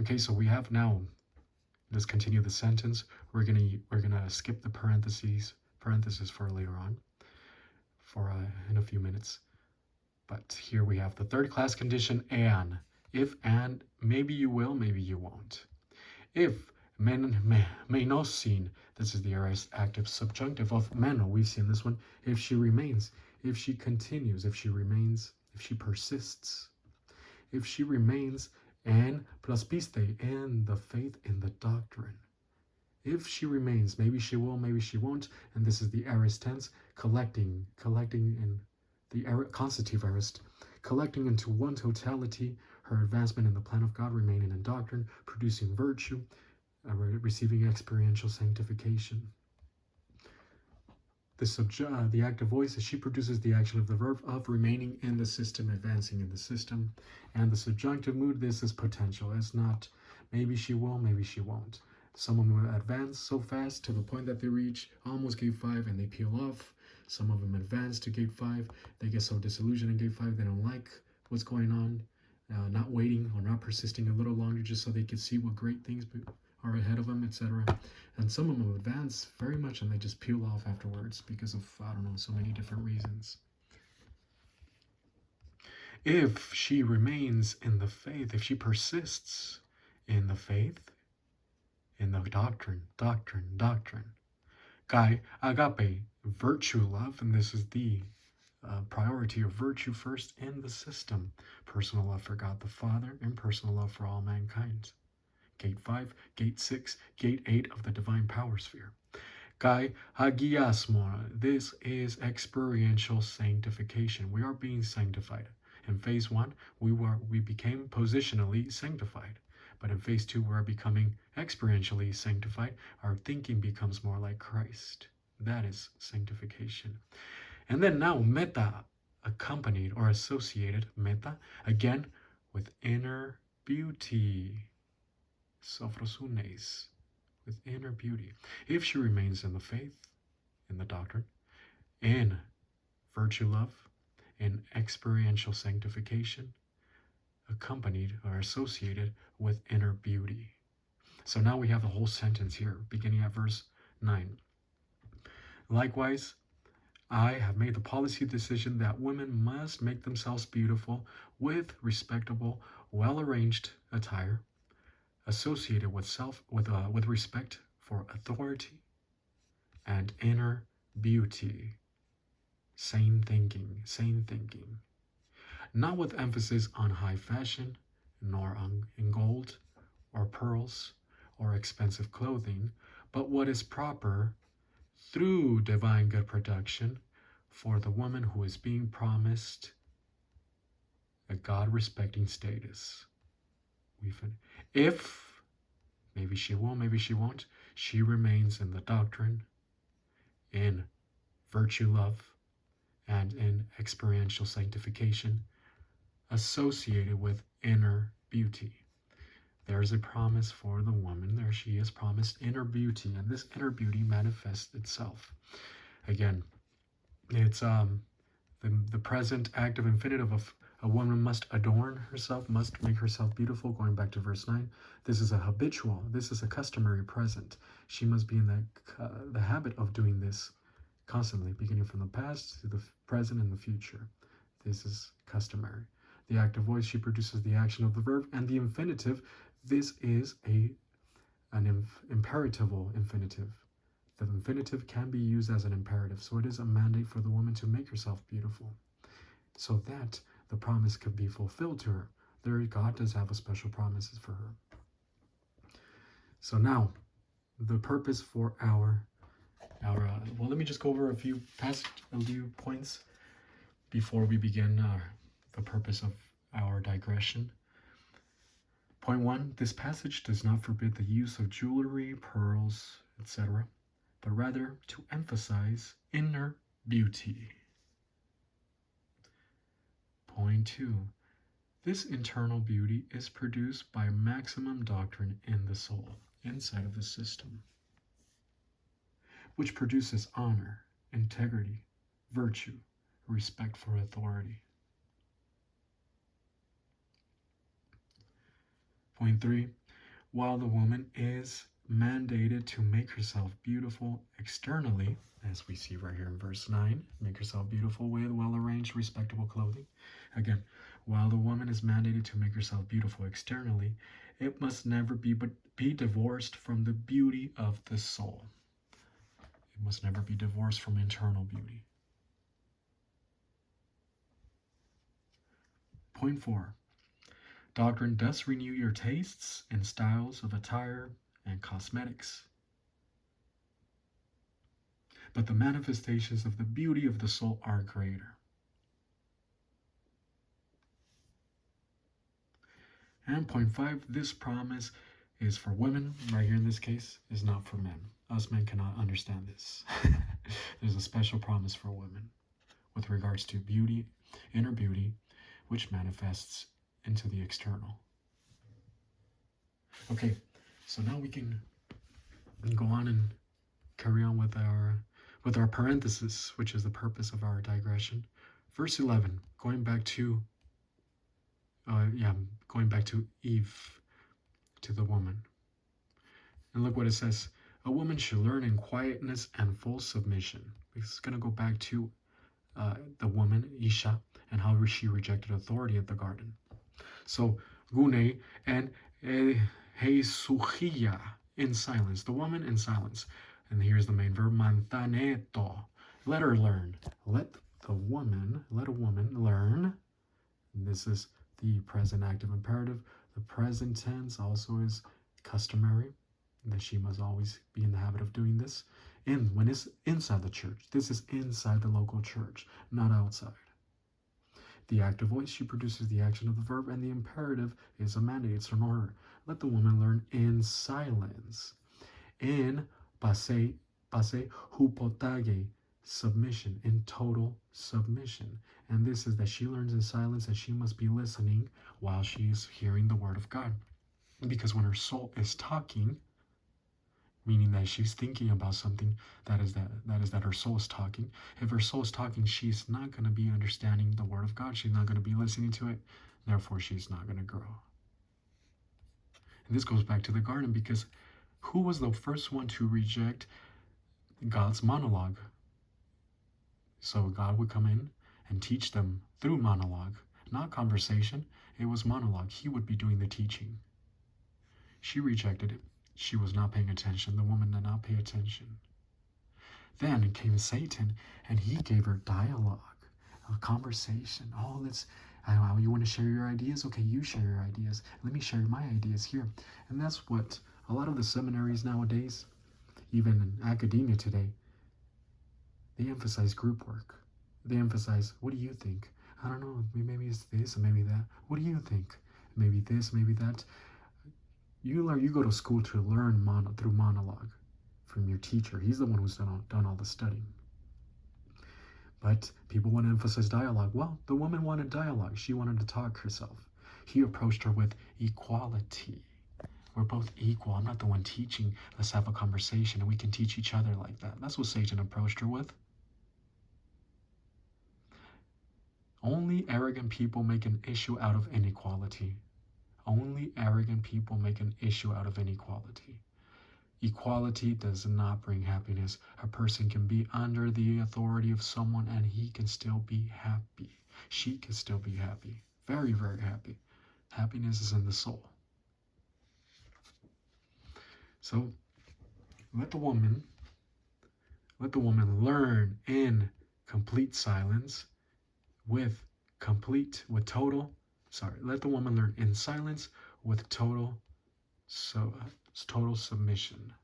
Okay, so we have now, let's continue the sentence. We're gonna skip the parentheses for later on, for in a few minutes. But here we have the third class condition, and. If and, maybe you will, maybe you won't. If may not seen, this is the aorist active subjunctive of meno. We've seen this one. If she remains, if she continues, if she remains, if she persists, if she remains, and plus piste, in the faith, in the doctrine. If she remains, maybe she will, maybe she won't. And this is the aorist tense, collecting in the constitutive aorist, collecting into one totality her advancement in the plan of God, remaining in doctrine, producing virtue, receiving experiential sanctification. The active voice, she produces the action of the verb of remaining in the system, advancing in the system. And the subjunctive mood, this is potential. It's not maybe she will, maybe she won't. Some of them advance so fast to the point that they reach almost gate 5 and they peel off. Some of them advance to gate 5. They get so disillusioned in gate 5 they don't like what's going on, not waiting or not persisting a little longer just so they can see what great things are ahead of them, etc. And some of them advance very much and they just peel off afterwards because of, I don't know, so many different reasons. If she remains in the faith, if she persists in the faith, in the doctrine. Kai, agape, virtue, love, and this is the priority of virtue first in the system. Personal love for God the Father and personal love for all mankind. Gate 5, Gate 6, Gate 8 of the divine power sphere. Kai hagiasmo, this is experiential sanctification. We are being sanctified. In phase 1, we became positionally sanctified. But in phase 2, we're becoming experientially sanctified. Our thinking becomes more like Christ. That is sanctification. And then now meta, accompanied or associated, meta, again, with inner beauty. Sophrosunes, with inner beauty. If she remains in the faith, in the doctrine, in virtue love, in experiential sanctification, accompanied or associated with inner beauty. So now we have the whole sentence here, beginning at verse 9. Likewise, I have made the policy decision that women must make themselves beautiful with respectable, well-arranged attire, associated with respect for authority and inner beauty. Sane thinking. Not with emphasis on high fashion, nor in gold or pearls or expensive clothing, but what is proper through divine good production for the woman who is being promised a God-respecting status. If, maybe she will, maybe she won't, she remains in the doctrine, in virtue love, and in experiential sanctification, associated with inner beauty. There's a promise for the woman. There she is promised inner beauty, and this inner beauty manifests itself. Again, it's the present active infinitive of a woman must adorn herself, must make herself beautiful, going back to verse 9. This is a habitual, this is a customary present. She must be in the habit of doing this constantly, beginning from the past to the present and the future. This is customary. The active voice, she produces the action of the verb, and the infinitive, this is an imperatival infinitive. The infinitive can be used as an imperative, so it is a mandate for the woman to make herself beautiful, so that the promise could be fulfilled to her. There, God does have a special promises for her. So now, the purpose for our well, let me just go over a few points before we begin the purpose of our digression. Point 1, this passage does not forbid the use of jewelry, pearls, etc., but rather to emphasize inner beauty. Point 2, this internal beauty is produced by maximum doctrine in the soul, inside of the system, which produces honor, integrity, virtue, respect for authority. Point 3, while the woman is mandated to make herself beautiful externally, as we see right here in verse 9, make herself beautiful with well-arranged, respectable clothing. Again, while the woman is mandated to make herself beautiful externally, it must never be divorced from the beauty of the soul. It must never be divorced from internal beauty. Point 4. Doctrine does renew your tastes and styles of attire and cosmetics, but the manifestations of the beauty of the soul are greater. And point 5, this promise is for women, right here in this case, is not for men. Us men cannot understand this. There's a special promise for women with regards to beauty, inner beauty, which manifests into the external. Okay, so now we can go on and carry on with our parenthesis, which is the purpose of our digression. Verse 11, going back to Eve, to the woman. And look what it says. A woman should learn in quietness and full submission. It's going to go back to the woman, Isha, and how she rejected authority at the garden. So, Gune and Heisuchia, in silence. The woman in silence. And here's the main verb, mantaneto. Let her learn. Let a woman learn. And this is the present active imperative. The present tense also is customary, that she must always be in the habit of doing this. When it's inside the church. This is inside the local church, not outside. The active voice, she produces the action of the verb, and the imperative is a mandate, it's an order. Let the woman learn in silence. In pase hupotage, submission, in total submission. And this is that she learns in silence, and she must be listening while she is hearing the word of God. Because when her soul is talking, meaning that she's thinking about something, that is that her soul is talking. If her soul is talking, she's not going to be understanding the word of God. She's not going to be listening to it. Therefore, she's not going to grow. And this goes back to the garden, because who was the first one to reject God's monologue? So God would come in and teach them through monologue, not conversation. It was monologue. He would be doing the teaching. She rejected it. She was not paying attention. The woman did not pay attention. Then came Satan, and he gave her dialogue, a conversation. Oh, you want to share your ideas? Okay, you share your ideas. Let me share my ideas here. And that's what a lot of the seminaries nowadays, even in academia today, they emphasize group work. They emphasize, what do you think? I don't know, maybe it's this or maybe that. What do you think? Maybe this, maybe that. You go to school to learn through monologue from your teacher. He's the one who's done all the studying. But people want to emphasize dialogue. Well, the woman wanted dialogue. She wanted to talk herself. He approached her with equality. We're both equal. I'm not the one teaching. Let's have a conversation and we can teach each other like that. That's what Satan approached her with. Only arrogant people make an issue out of inequality. Only arrogant people make an issue out of inequality. Equality does not bring happiness. A person can be under the authority of someone and he can still be happy. She can still be happy. Very, very happy. Happiness is in the soul. So let the woman learn in complete silence let the woman learn in silence with total submission.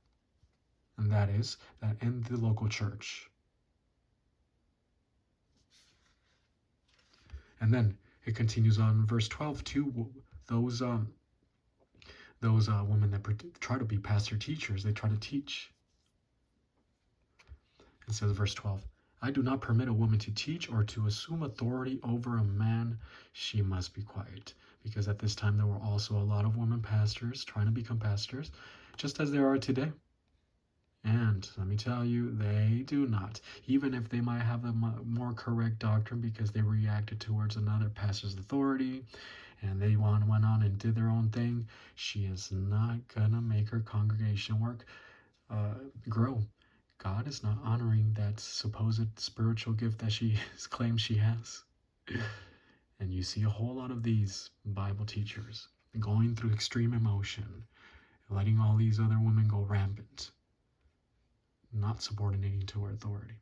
And that is that in the local church. And then it continues on in verse 12 to those women that try to be pastor teachers, they try to teach. It says verse 12, I do not permit a woman to teach or to assume authority over a man. She must be quiet. Because at this time there were also a lot of women pastors trying to become pastors, just as there are today. And let me tell you, they do not. Even if they might have a more correct doctrine because they reacted towards another pastor's authority, and they went on and did their own thing, she is not gonna make her congregation work grow. God is not honoring that supposed spiritual gift that she claims she has. And you see a whole lot of these Bible teachers going through extreme emotion, letting all these other women go rampant, not subordinating to her authority.